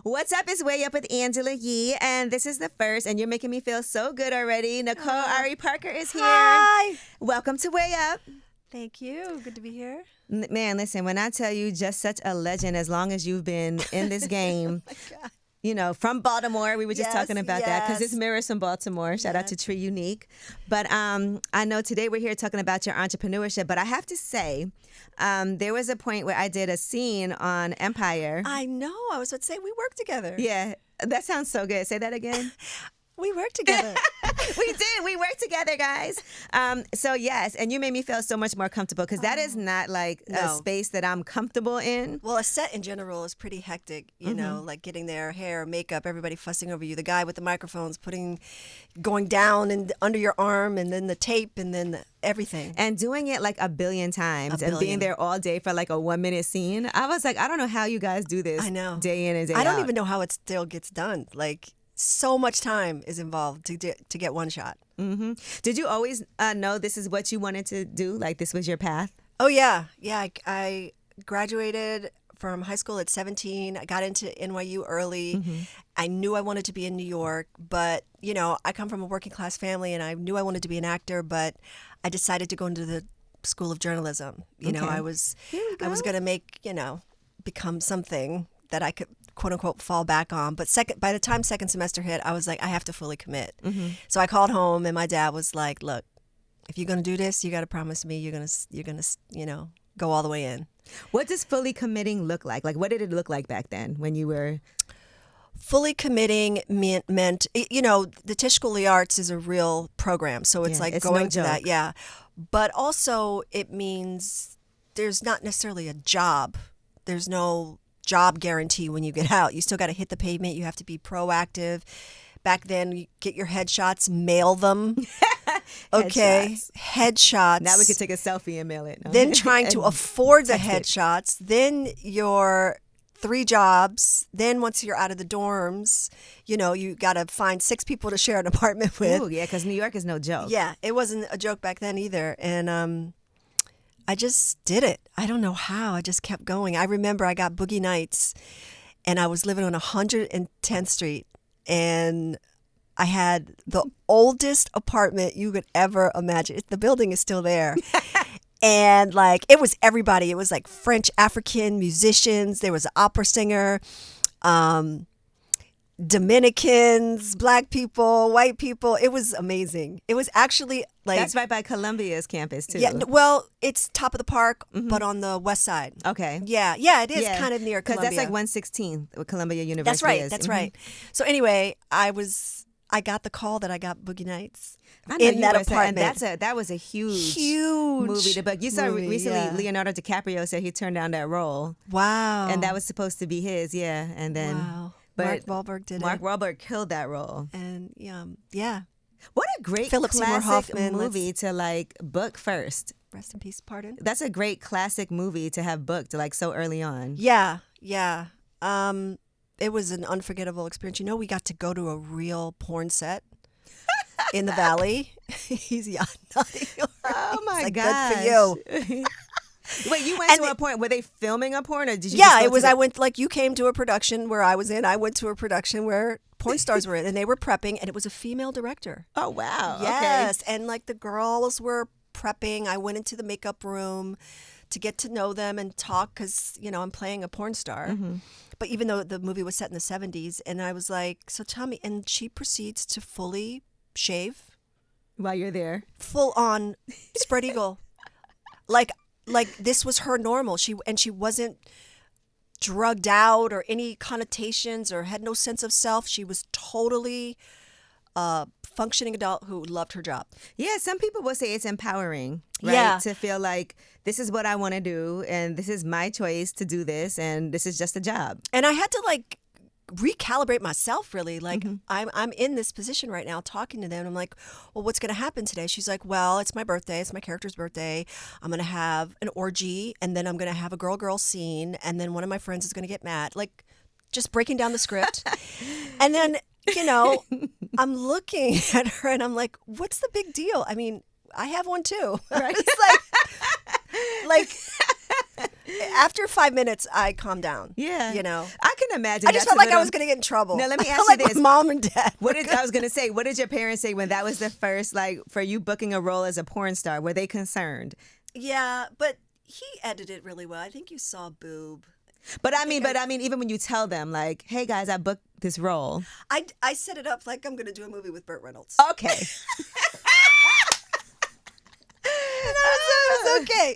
What's up? It's Way Up with Angela Yee, and this is the first, and you're making me feel so good already. Nicole Ari Parker is here. Hi. Welcome to Way Up. Thank you. Good to be here. Man, listen, when I tell you just such a legend, as long as you've been in this game, Oh my God. you know, from Baltimore, we were just talking about that because yes. this mirrors from Baltimore. Shout out to Tree Unique. But I know today we're here talking about your entrepreneurship, but I have to say, there was a point where I did a scene on Empire. I know. I was about to say we work together. Yeah, that sounds so good. Say that again. We work together. We did. We worked together, guys. So yes, and you made me feel so much more comfortable because that is not like a No. space that I'm comfortable in. Well, a set in general is pretty hectic, you know, like getting their hair, makeup, everybody fussing over you. The guy with the microphones going down and under your arm, and then the tape, and then everything. And doing it like a billion times and being billion. there all day for like a 1 minute scene. I was like, I don't know how you guys do this. I know. Day in and day out. I don't even know how it still gets done. Like, so much time is involved to get one shot. Mm-hmm. Did you always know this is what you wanted to do? Like this was your path? Oh, yeah. Yeah, I graduated from high school at 17. I got into NYU early. I knew I wanted to be in New York, but, you know, I come from a working class family and I knew I wanted to be an actor, but I decided to go into the School of Journalism. You know, I was going to make, you know, become something that I could, quote unquote, fall back on. But by the time second semester hit, I was like, I have to fully commit. So I called home and my dad was like, look, if you're going to do this, you got to promise me you're going to, you know, go all the way in. What does fully committing look like? Like, what did it look like back then when you were... Fully committing meant, you know, the Tisch School of the Arts is a real program. So it's like it's going no to that. joke. Yeah. But also it means there's not necessarily a job. There's no job guarantee when you get out. You still got to hit the pavement. You have to be proactive. Back then, you get your headshots, mail them. Okay. Headshots. Now we could take a selfie and mail it. No? Then trying to afford the text it. headshots. Then your 3 jobs. Then once you're out of the dorms, you know, you got to find 6 people to share an apartment with. Oh, yeah, because New York is no joke. Yeah, it wasn't a joke back then either. And I just did it. I don't know how. I just kept going. I remember I got Boogie Nights, and I was living on 110th Street, and I had the oldest apartment you could ever imagine. The building is still there. And like, it was everybody. It was like French, African musicians. There was an opera singer, Dominicans, black people, white people. It was amazing. It was actually like... That's right by Columbia's campus, too. Yeah, well, it's top of the park, but on the west side. Okay. Yeah, it is kind of near Columbia. Because that's like 116th, what Columbia University That's right, is. that's right. So anyway, I got the call that I got Boogie Nights I know in you that were apartment. And that was a huge Huge movie. But you saw movie, recently yeah. Leonardo DiCaprio said he turned down that role. Wow. And that was supposed to be his, yeah. And then... Wow. But Mark Wahlberg did Mark it. Wahlberg killed that role. And yeah. What a great Philip Seymour classic Hoffman, movie to like book first. Rest in peace, pardon? That's a great classic movie to have booked like so early on. Yeah. It was an unforgettable experience. You know, we got to go to a real porn set in the Valley. He's nodding. Oh my like, gosh. Good for you. Wait, you went to a porn. Were they filming a porn or did you? Yeah, just go it was. to I went like you came to a production where I was in. I went to a production where porn stars were in, and they were prepping, and it was a female director. Oh wow. Yes, and like the girls were prepping. I went into the makeup room to get to know them and talk because you know I'm playing a porn star. But even though the movie was set in the 70s, and I was like, so tell me, and she proceeds to fully shave, While you're there. full on spread eagle, like this was her normal. She wasn't drugged out or any connotations or had no sense of self. She was totally a functioning adult who loved her job. Yeah, some people will say it's empowering, right? Yeah. To feel like this is what I want to do and this is my choice to do this and this is just a job. And I had to like recalibrate myself really. Like I'm in this position right now talking to them. I'm like, well, what's going to happen today? She's like, well, it's my birthday. It's my character's birthday. I'm going to have an orgy and then I'm going to have a girl scene. And then one of my friends is going to get mad. Like just breaking down the script. And then, you know, I'm looking at her and I'm like, what's the big deal? I mean, I have one too. Right? It's like After 5 minutes, I calmed down. Yeah. You know? I can imagine. I just felt like I was going to get in trouble. Now, let me ask you like this. My mom and dad. I was going to say, what did your parents say when that was the first, like, for you booking a role as a porn star? Were they concerned? Yeah, but he edited really well. I think you saw boob. But I mean, even when you tell them, like, hey, guys, I booked this role. I set it up like I'm going to do a movie with Burt Reynolds. Okay.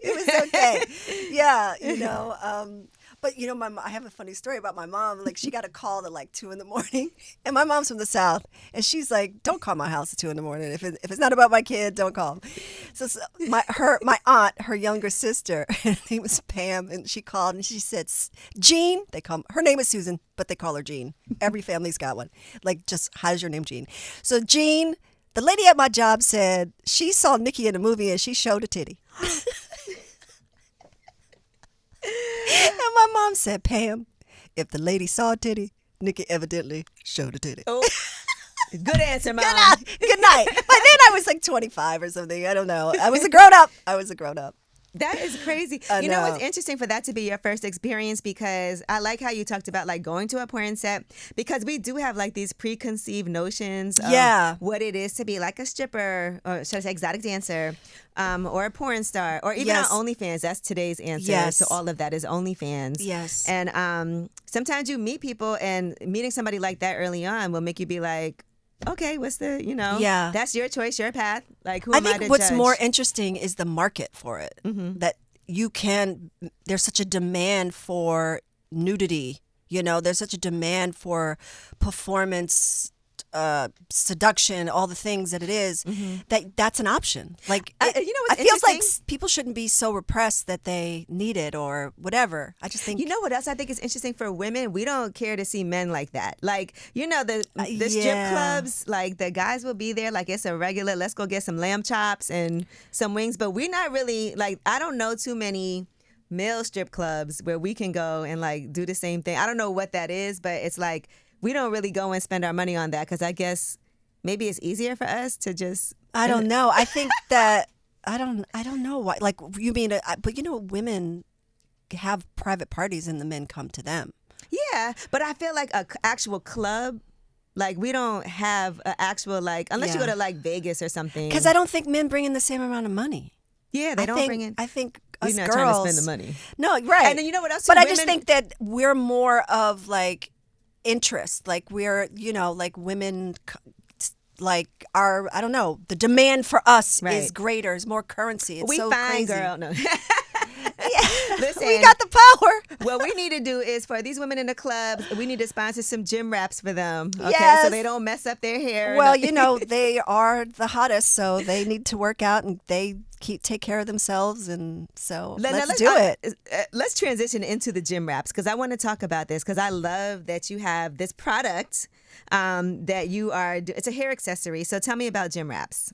It was okay. Yeah, you know. But you know, I have a funny story about my mom. Like, she got a call at like 2 a.m, and my mom's from the South, and she's like, "Don't call my house at 2 a.m. If it's not about my kid, don't call." So my aunt, her younger sister, her name was Pam, and she called and she said, "Jean." Her name is Susan, but they call her Jean. Every family's got one. Like, just how's your name, Jean? So Jean, the lady at my job said she saw Nikki in a movie and she showed a titty. And my mom said, "Pam, if the lady saw a titty, Nikki evidently showed a titty." Oh, good answer, Mom. Good night. But then I was like 25 or something. I don't know. I was a grown up. That is crazy. You know what's interesting for that to be your first experience, because I like how you talked about like going to a porn set, because we do have like these preconceived notions of what it is to be like a stripper, or should I say exotic dancer, or a porn star, or even on OnlyFans. That's today's answer to all of that is OnlyFans. Yes. And sometimes you meet people, and meeting somebody like that early on will make you be like, okay, what's the, that's your choice, your path. Like, who am I to think what's judge? more interesting is the market for it. Mm-hmm. That there's such a demand for nudity. You know, there's such a demand for performance, seduction, all the things that it is, that's an option. Like, it feels like people shouldn't be so repressed that they need it or whatever. I just think, you know what else I think is interesting for women? We don't care to see men like that. Like, the strip clubs, like the guys will be there like it's a regular, let's go get some lamb chops and some wings, but we're not really, like, I don't know too many male strip clubs where we can go and like do the same thing. I don't know what that is, but it's like, we don't really go and spend our money on that, because I guess maybe it's easier for us to just. I don't know. I think that I don't know why. Like, you mean, but women have private parties and the men come to them. Yeah, but I feel like a actual club, like, we don't have an actual, like, unless you go to like Vegas or something. Because I don't think men bring in the same amount of money. Yeah, they don't bring in. I think us you're not girls trying to spend the money. No, right. And then you know what else? But I just think that we're more of like interest, like we're, like women, like our, I don't know, the demand for us is greater, is more currency. It's so fine, crazy. Girl. No. Listen, we got the power. What we need to do is, for these women in the club, we need to sponsor some gym wraps for them. Okay, yes. So they don't mess up their hair. Well, they are the hottest, so they need to work out and they take care of themselves, and so let's do it. Let's transition into the gym wraps, because I want to talk about this, because I love that you have this product that you are. It's a hair accessory. So tell me about gym wraps.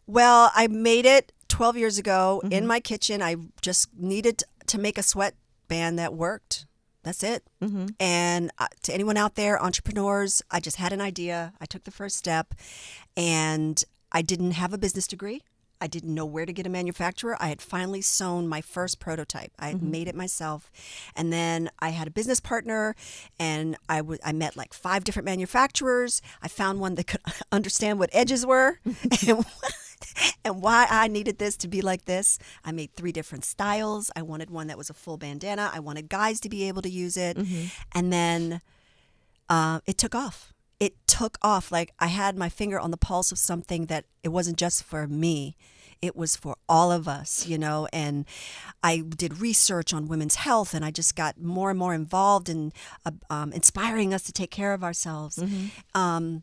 Well, I made it 12 years ago in my kitchen. I just needed to make a sweatband that worked. That's it. Mm-hmm. And to anyone out there, entrepreneurs, I just had an idea. I took the first step, and I didn't have a business degree. I didn't know where to get a manufacturer. I had finally sewn my first prototype. I had made it myself. And then I had a business partner, and I met like 5 different manufacturers. I found one that could understand what edges were and why I needed this to be like this. I made 3 different styles. I wanted one that was a full bandana. I wanted guys to be able to use it. Mm-hmm. And then it took off. It took off. Like, I had my finger on the pulse of something that it wasn't just for me. It was for all of us, and I did research on women's health, and I just got more and more involved in inspiring us to take care of ourselves. Mm-hmm.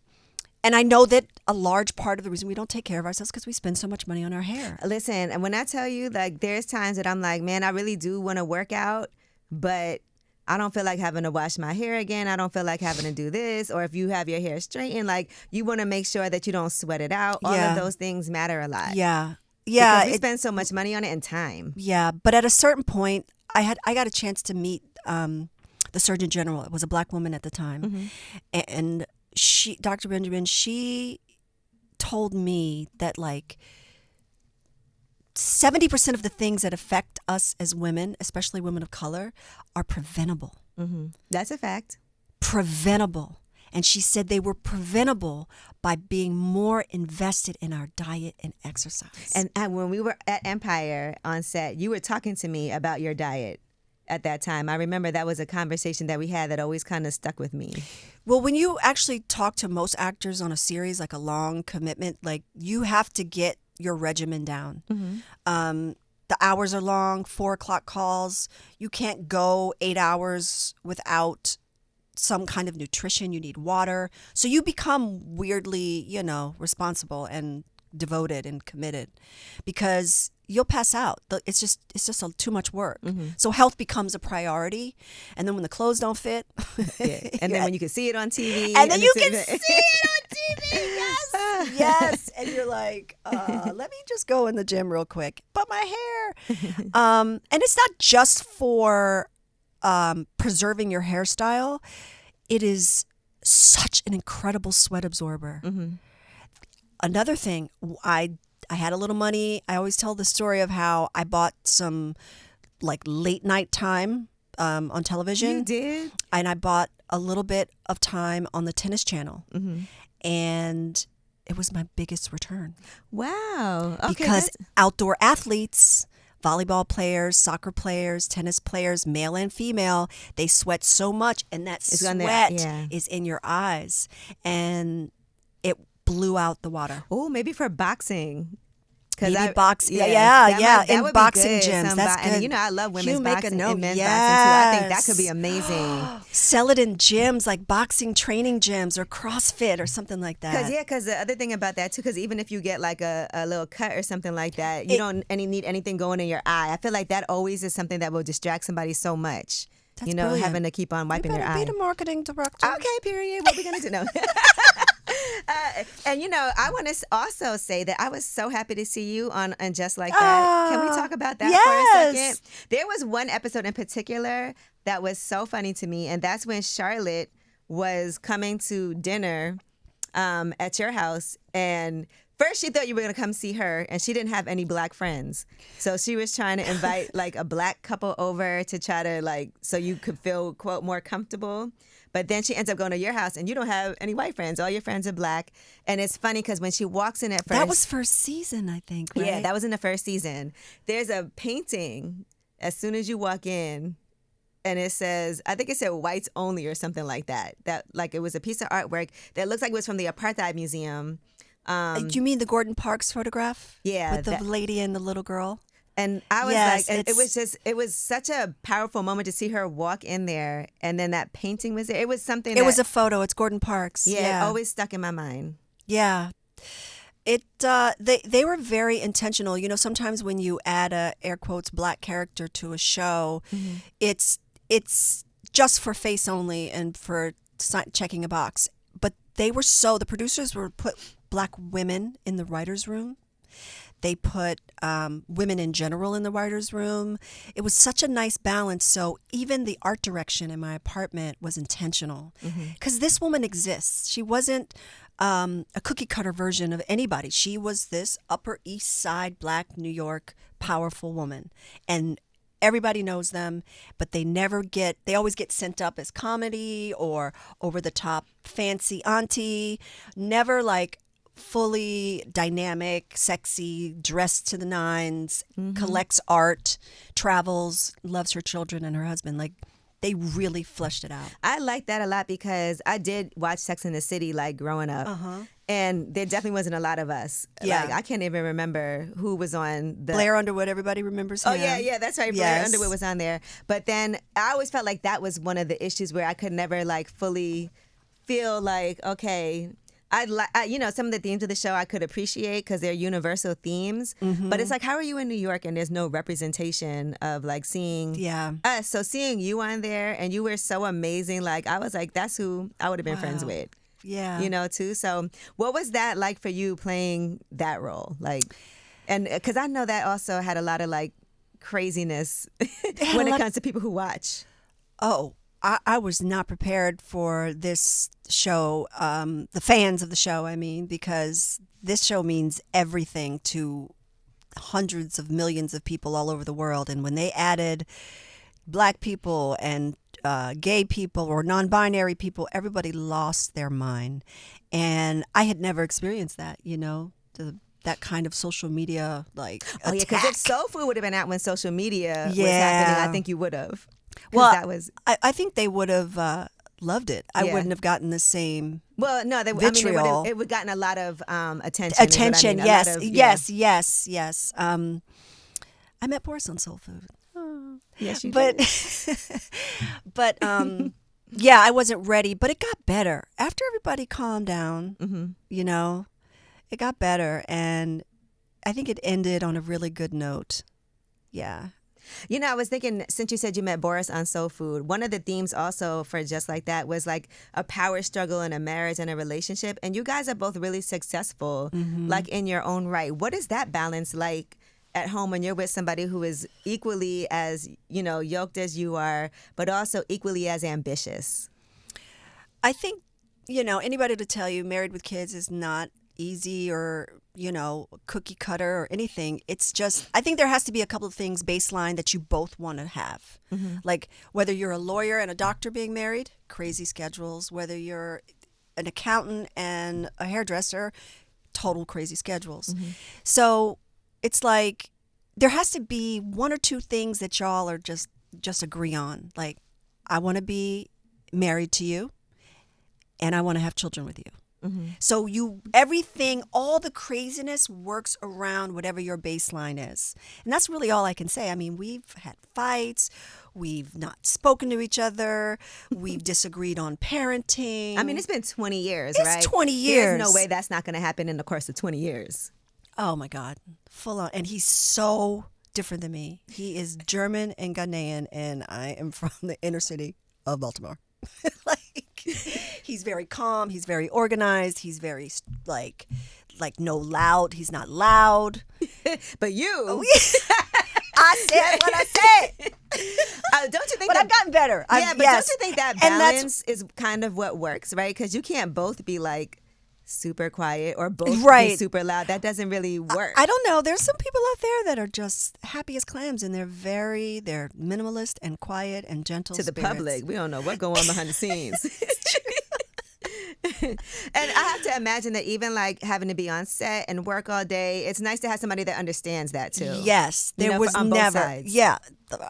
And I know that a large part of the reason we don't take care of ourselves is because we spend so much money on our hair. Listen, and when I tell you, like, there's times that I'm like, man, I really do want to work out, but I don't feel like having to wash my hair again. I don't feel like having to do this. Or if you have your hair straightened, like, you want to make sure that you don't sweat it out. All of those things matter a lot. Yeah. Because we spend so much money on it and time. Yeah. But at a certain point, I got a chance to meet the Surgeon General. It was a Black woman at the time. Mm-hmm. And Dr. Benjamin, she told me that, like, 70% of the things that affect us as women, especially women of color, are preventable. That's a fact. Preventable. And she said they were preventable by being more invested in our diet and exercise. And when we were at Empire on set, you were talking to me about your diet at that time. I remember that was a conversation that we had that always kind of stuck with me. Well, when you actually talk to most actors on a series, like a long commitment, like you have to get your regimen down. The hours are long, 4:00 calls. You can't go 8 hours without some kind of nutrition. You need water. So you become weirdly, responsible and devoted and committed because you'll pass out. It's just too much work. So health becomes a priority. And then when the clothes don't fit. And then when you can see it on TV. And then you can see it on TV. Yes. Yes. And you're like, let me just go in the gym real quick. But my hair. And it's not just for preserving your hairstyle. It is such an incredible sweat absorber. Another thing, I had a little money. I always tell the story of how I bought some like late night time on television. You did? And I bought a little bit of time on the tennis channel. And it was my biggest return. Wow. Okay, because outdoor athletes, volleyball players, soccer players, tennis players, male and female, they sweat so much, and that sweat is in your eyes. And it blew out the water. Oh, maybe for boxing. Maybe boxing. Yeah. In boxing gyms. That's good. And I love women's boxing and men's boxing too. I think that could be amazing. Sell it in gyms, like boxing training gyms or CrossFit or something like that. Because the other thing about that too, because even if you get like a little cut or something like that, you don't need anything going in your eye. I feel like that always is something that will distract somebody so much. That's brilliant. Having to keep on wiping your eye. Be the marketing director. Okay, period. What we gonna do? No. And I want to also say that I was so happy to see you on And Just Like That. Can we talk about that for a second? There was one episode in particular that was so funny to me, and that's when Charlotte was coming to dinner at your house, and first she thought you were going to come see her, and she didn't have any black friends. So she was trying to invite like a black couple over to try to so you could feel, quote, more comfortable. But then she ends up going to your house, and you don't have any white friends. All your friends are black. And it's funny because when she walks in at first... That was first season, I think, right? Yeah, that was in the first season. There's a painting as soon as you walk in, and it says, I think it said whites only or something like that. That it was a piece of artwork that looks like it was from the Apartheid Museum. Do you mean the Gordon Parks photograph? Yeah. With the lady and the little girl? And I was it was such a powerful moment to see her walk in there, and then that painting was there. It was something. It was a photo. It's Gordon Parks. Yeah, it always stuck in my mind. Yeah, they were very intentional. Sometimes when you add a air quotes black character to a show, it's just for face only and for checking a box. But the producers were put black women in the writers' room. They put women in general in the writer's room. It was such a nice balance. So even the art direction in my apartment was intentional. Because this woman exists. She wasn't a cookie cutter version of anybody. She was this Upper East Side, black New York, powerful woman. And everybody knows them, but they always get sent up as comedy or over the top fancy auntie. Never fully dynamic, sexy, dressed to the nines, collects art, travels, loves her children and her husband. They really fleshed it out. I like that a lot because I did watch Sex and the City growing up. And there definitely wasn't a lot of us. Yeah. I can't even remember who was on the... Blair Underwood, everybody remembers him. Oh, yeah, that's right. Yes. Blair Underwood was on there. But then I always felt like that was one of the issues where I could never fully feel okay... some of the themes of the show I could appreciate because they're universal themes. But it's how are you in New York and there's no representation of seeing us? So seeing you on there and you were so amazing. I was that's who I would have been friends with. Yeah. Too. So what was that like for you playing that role? And because I know that also had a lot of craziness when it comes to people who watch. Oh, I was not prepared for this show, the fans of the show, because this show means everything to hundreds of millions of people all over the world. And when they added Black people and gay people or non-binary people, everybody lost their mind. And I had never experienced that, that kind of social media Oh, yeah, because if soul food would have been out when social media was Yeah. happening, I think you would have. Well, that was I think they would have loved it. I Yeah. wouldn't have gotten the same well, no, vitriol. it would have gotten a lot of attention. is what I attention. mean, a Yes, lot of- yeah. yes. I met Boris on Soul Food. Yes, you But did. but yeah, I wasn't ready, but it got better after everybody calmed down. Mm-hmm. It got better, and I think it ended on a really good note. Yeah. I was thinking, since you said you met Boris on Soul Food, one of the themes also for Just Like That was like a power struggle in a marriage and a relationship. And you guys are both really successful, like in your own right. What is that balance like at home when you're with somebody who is equally as, yoked as you are, but also equally as ambitious? I think, anybody to tell you married with kids is not easy or, cookie cutter or anything. It's just, I think there has to be a couple of things baseline that you both want to have. Like whether you're a lawyer and a doctor being married, crazy schedules. Whether you're an accountant and a hairdresser, total crazy schedules. So it's like there has to be one or two things that y'all are just agree on. Like, I want to be married to you and I want to have children with you. So everything, all the craziness works around whatever your baseline is. And that's really all I can say. I mean, we've had fights. We've not spoken to each other. We've disagreed on parenting. I mean, it's been 20 years, It's right? 20 years. There's no way that's not going to happen in the course of 20 years. Oh, my God. Full on. And he's so different than me. He is German and Ghanaian, and I am from the inner city of Baltimore. He's very calm. He's very organized. He's very like no loud. He's not loud. But you, I said what I said. don't you think? But I've gotten better. Yeah, but yes. don't you think that And that's- balance is kind of what works, right? Because you can't both be like super quiet or both be Right. super loud. That doesn't really work. I don't know. There's some people out there that are just happy as clams, and they're minimalist and quiet and gentle to the spirits. public, we don't know what's going on behind the scenes. And I have to imagine that even like having to be on set and work all day, it's nice to have somebody that understands that too. Yes, there was on both never. sides. Yeah,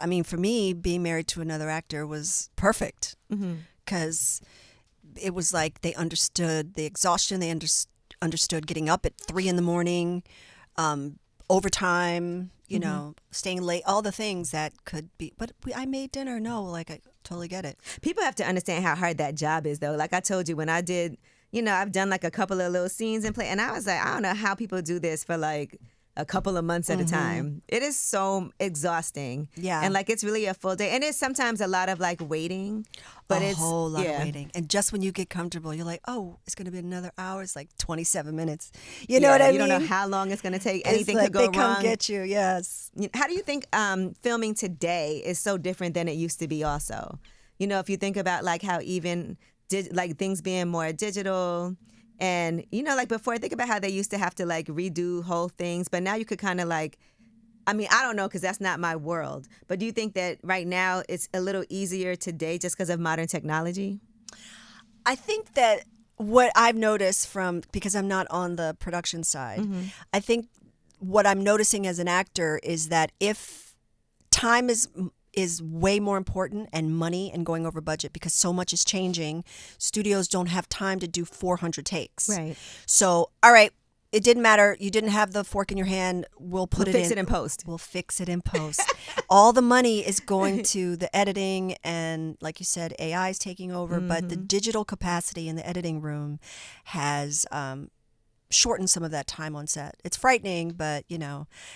I mean, for me, being married to another actor was perfect because it was like they understood the exhaustion. They understood getting up at 3 a.m, overtime. Staying late, all the things that could be. But I made dinner. No, like I totally get it. People have to understand how hard that job is, though. Like I told you, when I did, I've done like a couple of little scenes and play, and I was like, I don't know how people do this for like a couple of months at a time. It is so exhausting. Yeah. And like it's really a full day. And it's sometimes a lot of like waiting. But a it's whole lot yeah. of waiting. And just when you get comfortable, you're like, oh, it's going to be another hour. It's like 27 minutes. You know what I mean? You don't know how long it's going to take. It's Anything like could go they wrong. come get you, yes. How do you think filming today is so different than it used to be also? If you think about like how even like things being more digital and, like before, think about how they used to have to like redo whole things. But now you could kind of like, I mean, I don't know because that's not my world. But do you think that right now it's a little easier today just because of modern technology? I think that what I've noticed because I'm not on the production side, I think what I'm noticing as an actor is that if time is way more important and money and going over budget because so much is changing, studios don't have time to do 400 takes. Right. So, all right, it didn't matter. You didn't have the fork in your hand. We'll fix it in post. We'll fix it in post. All the money is going to the editing and, like you said, AI is taking over. But the digital capacity in the editing room has shortened some of that time on set. It's frightening, but,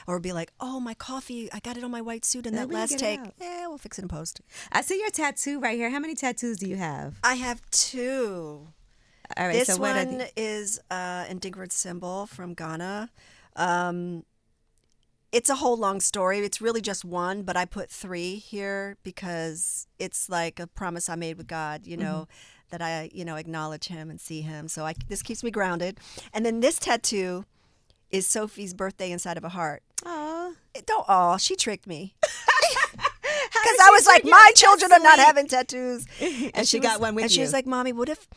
or be like, oh, my coffee, I got it on my white suit in that last take. Yeah, we'll fix it in post. I see your tattoo right here. How many tattoos do you have? I have 2. All right, This so what one is an Indingward symbol from Ghana. It's a whole long story. It's really just one, but I put 3 here because it's like a promise I made with God, that I, acknowledge him and see him. So this keeps me grounded. And then this tattoo is Sophie's birthday inside of a heart. Oh. She tricked me. Because I was like, my children are not having tattoos. And she got one with you. And she was like, Mommy, what if,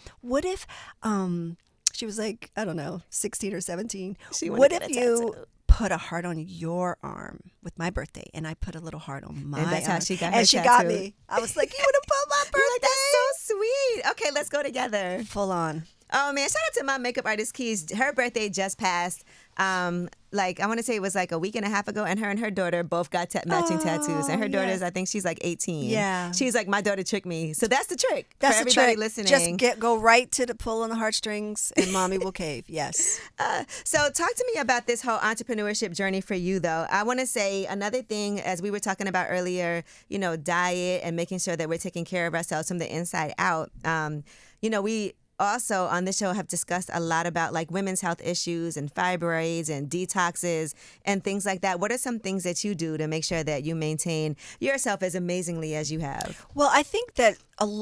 she was like, I don't know, 16 or 17. What if you put a heart on your arm with my birthday, and I put a little heart on my arm? And that's how she got her And she tattoo. got me. I was like, you would have put my birthday? You're like, that's so sweet. Okay, let's go together. Full on. Oh man, shout out to my makeup artist Keys. Her birthday just passed. I want to say it was like a week and a half ago, and her daughter both got matching tattoos. And her daughter's, I think she's like 18. Yeah. She's like, my daughter tricked me. So that's the trick. That's for the everybody trick. listening. Just go right to the pull on the heartstrings, and Mommy will cave. Yes. So talk to me about this whole entrepreneurship journey for you, though. I want to say another thing, as we were talking about earlier, diet and making sure that we're taking care of ourselves from the inside out. We also on this show have discussed a lot about like women's health issues and fibroids and detoxes and things like that. What are some things that you do to make sure that you maintain yourself as amazingly as you have? Well, I think that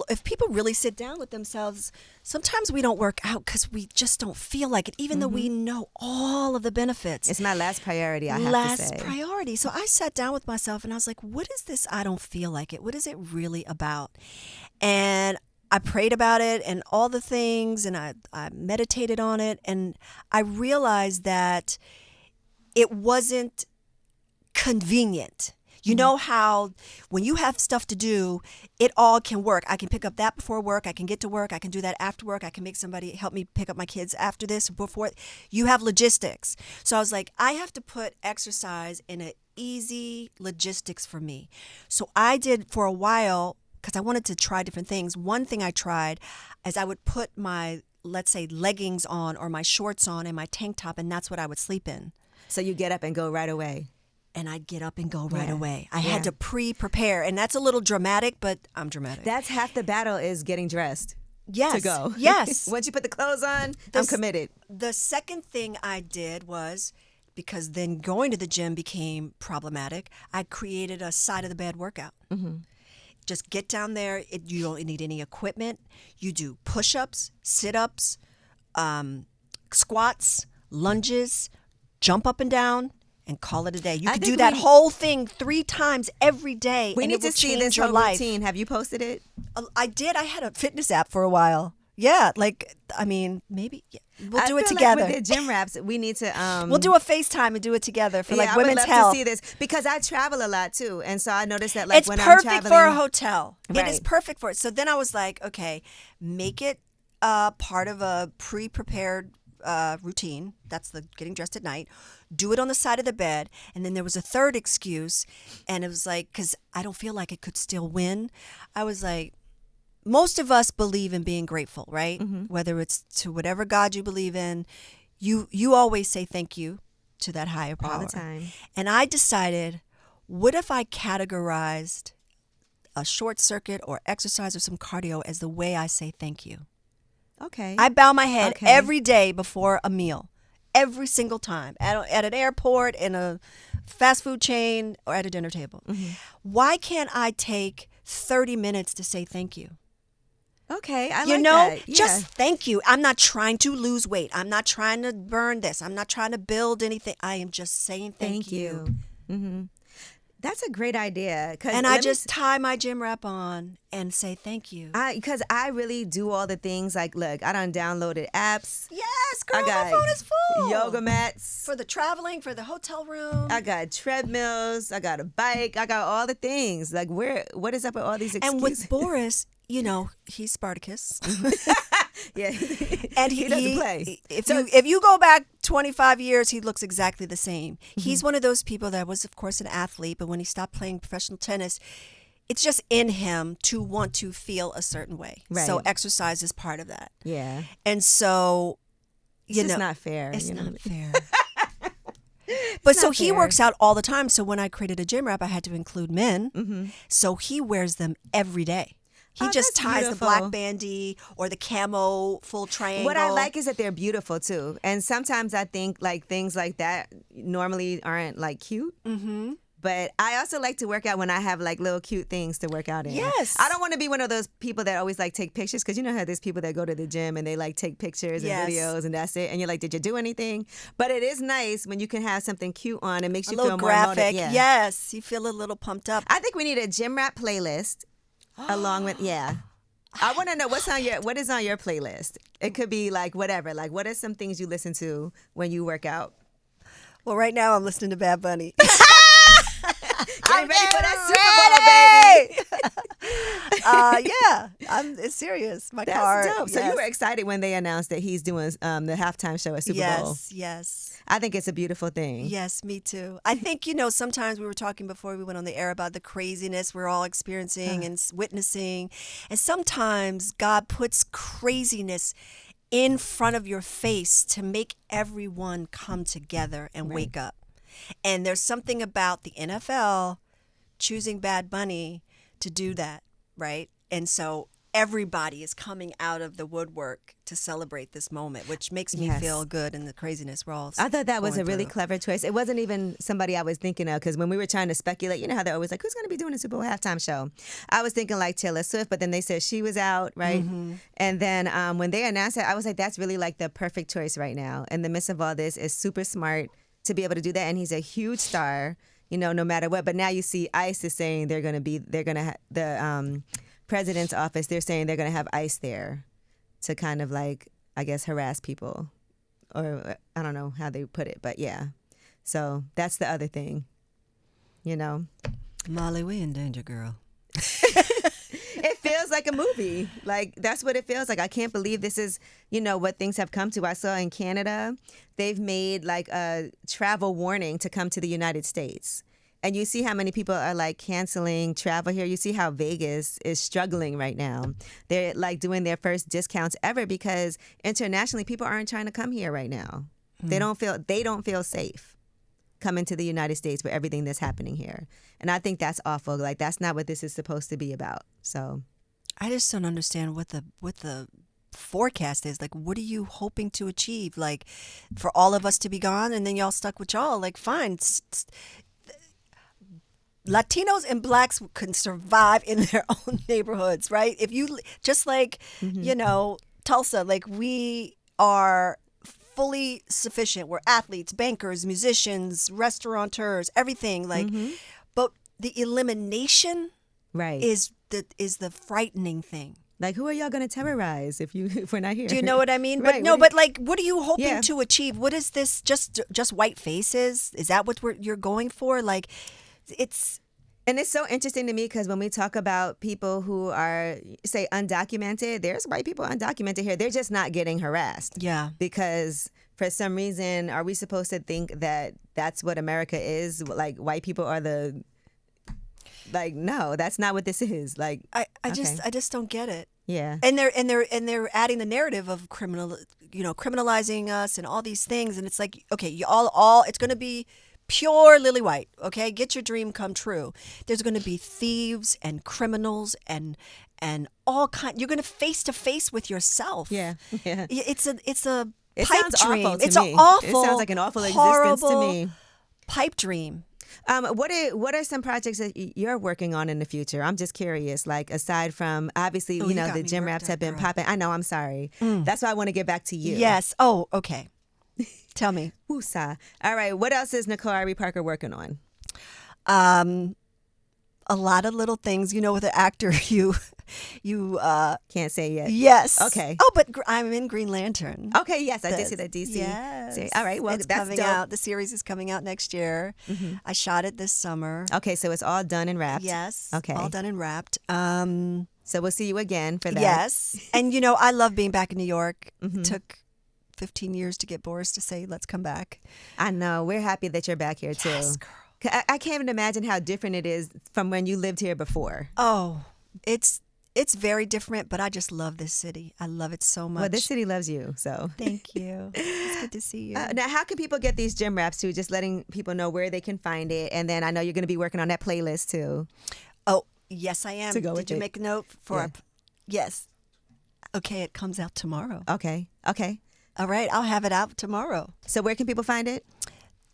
if people really sit down with themselves, sometimes we don't work out because we just don't feel like it, even though we know all of the benefits. It's my last priority, I have to say. Last priority. So I sat down with myself and I was like, what is this? I don't feel like it. What is it really about? And I prayed about it and all the things, and I meditated on it, and I realized that it wasn't convenient. You know how when you have stuff to do, it all can work. I can pick up that before work. I can get to work. I can do that after work. I can make somebody help me pick up my kids after this, before. You have logistics. So I was like, I have to put exercise in an easy logistics for me. So I did for a while, because I wanted to try different things. One thing I tried is I would put my, let's say, leggings on or my shorts on and my tank top, and that's what I would sleep in. So you get up and go right away. And I'd get up and go right away. I had to prepare, and that's a little dramatic, but I'm dramatic. That's half the battle, is getting dressed. Yes. To go. Yes. Once you put the clothes on, I'm committed. The second thing I did was, because then going to the gym became problematic, I created a side of the bed workout. Mm-hmm. Just get down there. You don't need any equipment. You do push-ups, sit-ups, squats, lunges, jump up and down, and call it a day. You can do that whole thing 3 times every day, and it will change your life. Routine. Have you posted it? I did. I had a fitness app for a while. Yeah, maybe we'll do it together. Like with the Gymwraps, we need to. We'll do a FaceTime and do it together for women's health. I would love to see this, because I travel a lot too, and so I noticed that it's when I'm perfect traveling, for a hotel. Right. It is perfect for it. So then I was like, okay, make it part of a pre-prepared routine. That's the getting dressed at night. Do it on the side of the bed. And then there was a third excuse, and it was like, because I don't feel like it could still win. I was like, most of us believe in being grateful, right? Mm-hmm. Whether it's to whatever God you believe in, you always say thank you to that higher power. All the time. And I decided, what if I categorized a short circuit or exercise or some cardio as the way I say thank you? Okay. I bow my head every day before a meal, every single time, at an airport, in a fast food chain, or at a dinner table. Mm-hmm. Why can't I take 30 minutes to say thank you? Okay, I like that. Yeah. Just thank you. I'm not trying to lose weight. I'm not trying to burn this. I'm not trying to build anything. I am just saying thank you. Mm-hmm. That's a great idea. And I just tie my Gymwrap on and say thank you. Because I really do all the things. Like, look, I done downloaded apps. Yes, girl, my phone is full. Yoga mats. For the traveling, for the hotel room. I got treadmills. I got a bike. I got all the things. Like, what is up with all these excuses? And with Boris, he's Spartacus. Yeah. And he doesn't play. If you go back 25 years, he looks exactly the same. Mm-hmm. He's one of those people that was, of course, an athlete, but when he stopped playing professional tennis, it's just in him to want to feel a certain way. Right. So exercise is part of that. Yeah. And so, it's just not fair. It's not fair. But so he works out all the time. So when I created a Gymwrap, I had to include men. Mm-hmm. So he wears them every day. He just ties beautiful. The black bandy or the camo full triangle. What I like is that they're beautiful too. And sometimes I think like things like that normally aren't like cute. Mm-hmm. But I also like to work out when I have like little cute things to work out in. Yes. I don't want to be one of those people that always like take pictures, because you know how there's people that go to the gym and they like take pictures and videos and that's it. And you're like, did you do anything? But it is nice when you can have something cute on. It makes you feel more graphic. motivated. Yes, you feel a little pumped up. I think we need a Gymwrap playlist along with I want to know what is on your playlist. It could be like whatever. Like, what are some things you listen to when you work out? Well, right now I'm listening to Bad Bunny. Getting ready for that Super Bowl, baby. It's serious. My That's car. dope. So yes. you were excited when they announced that he's doing the halftime show at Super Bowl. Yes. I think it's a beautiful thing. Yes, me too. I think, sometimes we were talking before we went on the air about the craziness we're all experiencing and witnessing. And sometimes God puts craziness in front of your face to make everyone come together and wake up. And there's something about the NFL choosing Bad Bunny to do that, right? And so everybody is coming out of the woodwork to celebrate this moment, which makes me feel good in the craziness we're all I thought that was a really through. clever choice. It wasn't even somebody I was thinking of, because when we were trying to speculate, you know how they're always like, who's going to be doing a Super Bowl halftime show? I was thinking like Taylor Swift, but then they said she was out, right? Mm-hmm. And then when they announced it, I was like, that's really like the perfect choice right now. In the midst of all this, is super smart to be able to do that. And he's a huge star, no matter what. But now you see ICE is saying the president's office, they're saying they're going to have ICE there to kind of like, I guess, harass people. Or I don't know how they put it, but yeah. So that's the other thing, Molly, we in danger, girl. It feels like a movie. Like, that's what it feels like. I can't believe this is, what things have come to. I saw in Canada, they've made like a travel warning to come to the United States. And you see how many people are like canceling travel here. You see how Vegas is struggling right now. They're like doing their first discounts ever because internationally people aren't trying to come here right now. They don't feel safe coming to the United States with everything that's happening here. And I think that's awful. Like, that's not what this is supposed to be about. So I just don't understand what the forecast is. Like, what are you hoping to achieve? Like, for all of us to be gone and then y'all stuck with y'all? Like, fine. Latinos and blacks can survive in their own neighborhoods, right? If you just like, Tulsa, like, we are fully sufficient. We're athletes, bankers, musicians, restaurateurs, everything. Like, but the elimination, is the frightening thing. Like, who are y'all going to terrorize if we're not here? Do you know what I mean? Right. But like, what are you hoping to achieve? What is this? Just white faces? Is that what you're going for? Like, it's. And it's so interesting to me because when we talk about people who are, say, undocumented, there's white people undocumented here. They're just not getting harassed. Yeah. Because for some reason, are we supposed to think that that's what America is? Like, white people are the... Like, no, that's not what this is. Like, I just don't get it. Yeah. And they're adding the narrative of criminalizing us and all these things. And it's like, okay, you all it's going to be pure lily white, okay? Get your dream come true. There's going to be thieves and criminals and all kind. You're going to face to face with yourself. Yeah. It's a It pipe sounds dream. awful to It's me. an awful. It sounds like an awful horrible existence to me. Pipe dream. What are some projects that you're working on in the future? I'm just curious. Like, aside from obviously, the Gymwraps have been popping. I know. I'm sorry. That's why I want to get back to you. Yes. Oh, okay. Tell me. Woosah. All right. What else is Nicole Ari Parker working on? A lot of little things. With an actor, you Can't say yet. Yes. Okay. Oh, but I'm in Green Lantern. Okay. Yes, I did see that DC. Yes. series. All right. Well, it's that's coming dope. out. The series is coming out next year. Mm-hmm. I shot it this summer. Okay, so it's all done and wrapped. Yes. Okay. All done and wrapped. So we'll see you again for that. Yes. And I love being back in New York. Mm-hmm. It took 15 years to get Boris to say, let's come back. I know. We're happy that you're back here too. Yes, girl. I can't even imagine how different it is from when you lived here before. Oh, it's very different, but I just love this city. I love it so much. Well, this city loves you, so. Thank you. It's good to see you. Now, how can people get these Gymwraps too? Just letting people know where they can find it. And then I know you're going to be working on that playlist too. Oh, yes, I am. To go with Did you it. make a note for Yes. Okay, it comes out tomorrow. Okay. All right, I'll have it out tomorrow. So where can people find it?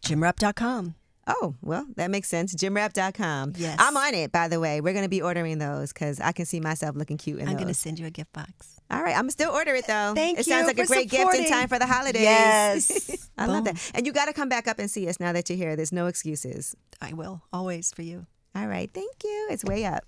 Gymwrap.com. Oh, well, that makes sense. Gymwrap.com. Yes. I'm on it, by the way. We're going to be ordering those because I can see myself looking cute in I'm those. going to send you a gift box. All right. I'm going to still order it, though. Thank It you sounds like a for great gift in supporting. time for the holidays. Yes. I love Boom. that. And you got to come back up and see us now that you're here. There's no excuses. I will, always for you. All right. Thank you. It's way up.